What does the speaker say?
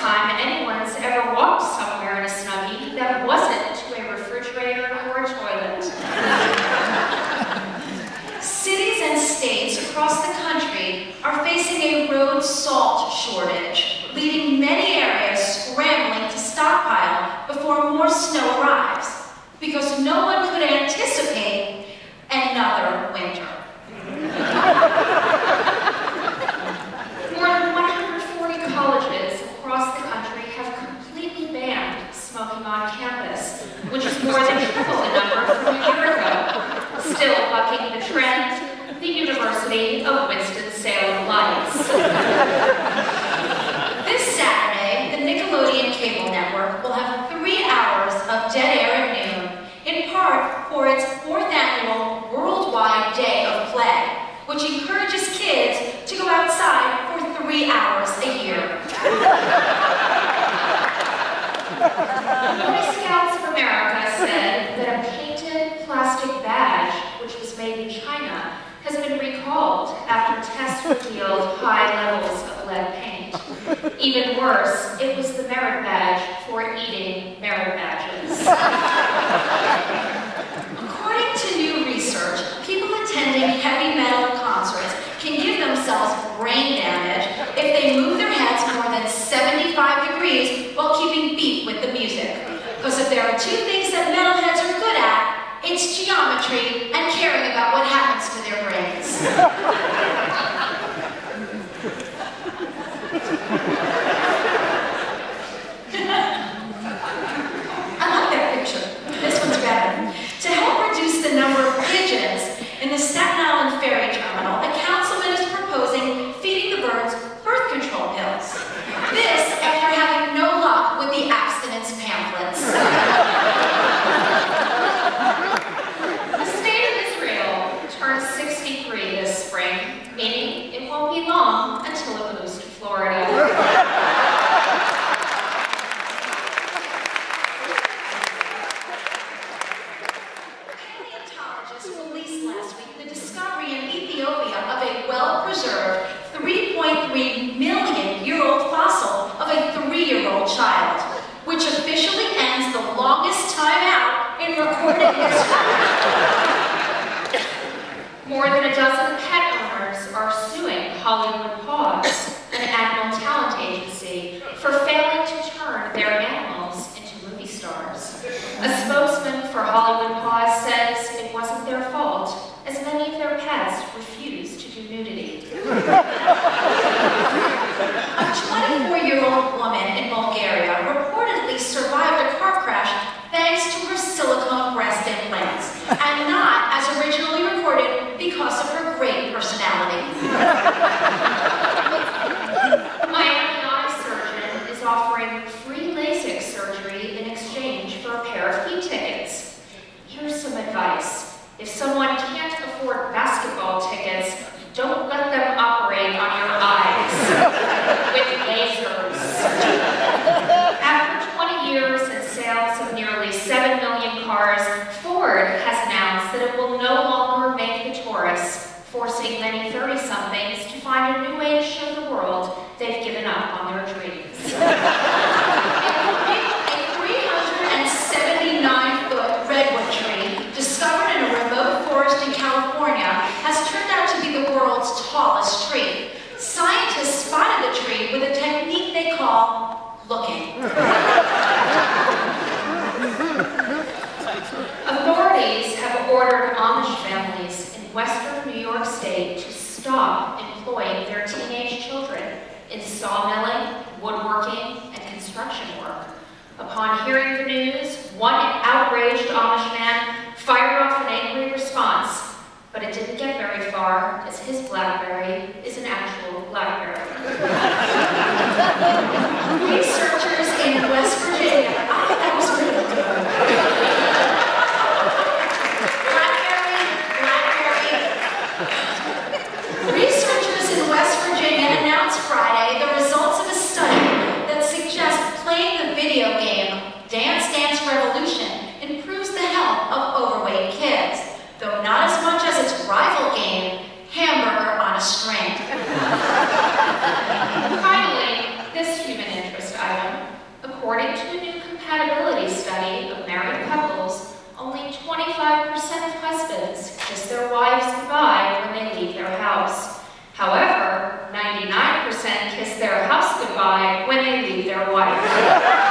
time anyone's ever walked somewhere in a Snuggie that wasn't to a refrigerator or a toilet. Cities and states across the country are facing a road salt shortage, leaving many areas scrambling to stockpile before more snow arrives, because no one could anticipate another winter. More than 140 colleges across the country have completely banned smoking on campus, which is more than triple the number from a year ago. Still bucking the trend, the University of Winston-Salem Lights. This Saturday, the Nickelodeon Cable Network will have 3 hours of dead air at noon, in part for its 4th annual Worldwide Day of Play, which encourages kids to go outside for 3 hours a year. Boy Scouts of America said that a painted plastic badge, which was made in China, has been recalled after tests revealed high levels of lead paint. Even worse, it was the merit badge for eating merit badges. According to new research, people attending heavy metal concerts can give themselves brain damage if they move their heads more than 75 degrees while keeping beat with the music. Because if there are 2 things that metalheads are good at, it's geometry and caring about what happens to their brains. I like that picture. This one's better. To help reduce the number of pigeons in the Staten Island ferry terminal, a councilman is proposing feeding the birds birth control pills. This after having no luck with the abstinence pamphlets. The state of Israel turns 63 this spring, meaning it won't be long until it moves to Florida. Paleontologists released last week the discovery in Ethiopia of a well-preserved 3.3-million-year-old fossil of a 3-year-old child, which officially ends the longest time out in recorded history. More than a dozen pet owners are suing Hollywood Paws, an animal talent agency, for failing to turn their animals into movie stars. A spokesman for Hollywood Paws says it wasn't their fault, as many of their pets refuse to do nudity. A 24-year-old woman in Bulgaria reportedly survived a car crash thanks to her silicone breast implants, and not as originally reported because of her great personality. Miami eye surgeon is offering free LASIK surgery in exchange for a pair of e-tickets. Here's some advice. If someone can't afford basketball tickets, don't let them operate on your eyes with lasers. After 20 years and sales of nearly 7 million cars, Ford has announced that it will no longer make the Taurus, forcing many 30-somethings to find a new way to show the world they've given up on their dreams. A 379-foot redwood tree discovered in a remote forest in California has turned out to be the world's tallest tree. Scientists spotted the tree with a technique they call looking. Authorities have ordered Amish families in western New York State to stop employing their teenage children in sawmilling, woodworking, and construction work. Upon hearing the news, one outraged Amish man fired off an angry response, but it didn't get very far, as his BlackBerry is an actual BlackBerry. Researchers in West Virginia, that was really good. Researchers in West Virginia announced Friday the results of a study that suggests playing the video game Dance Dance Revolution improves the health of overweight kids, though not as much as its rival game, Hamburger on a String. Finally, this human interest item. of husbands kiss their wives goodbye when they leave their house. However, 99% kiss their house goodbye when they leave their wife.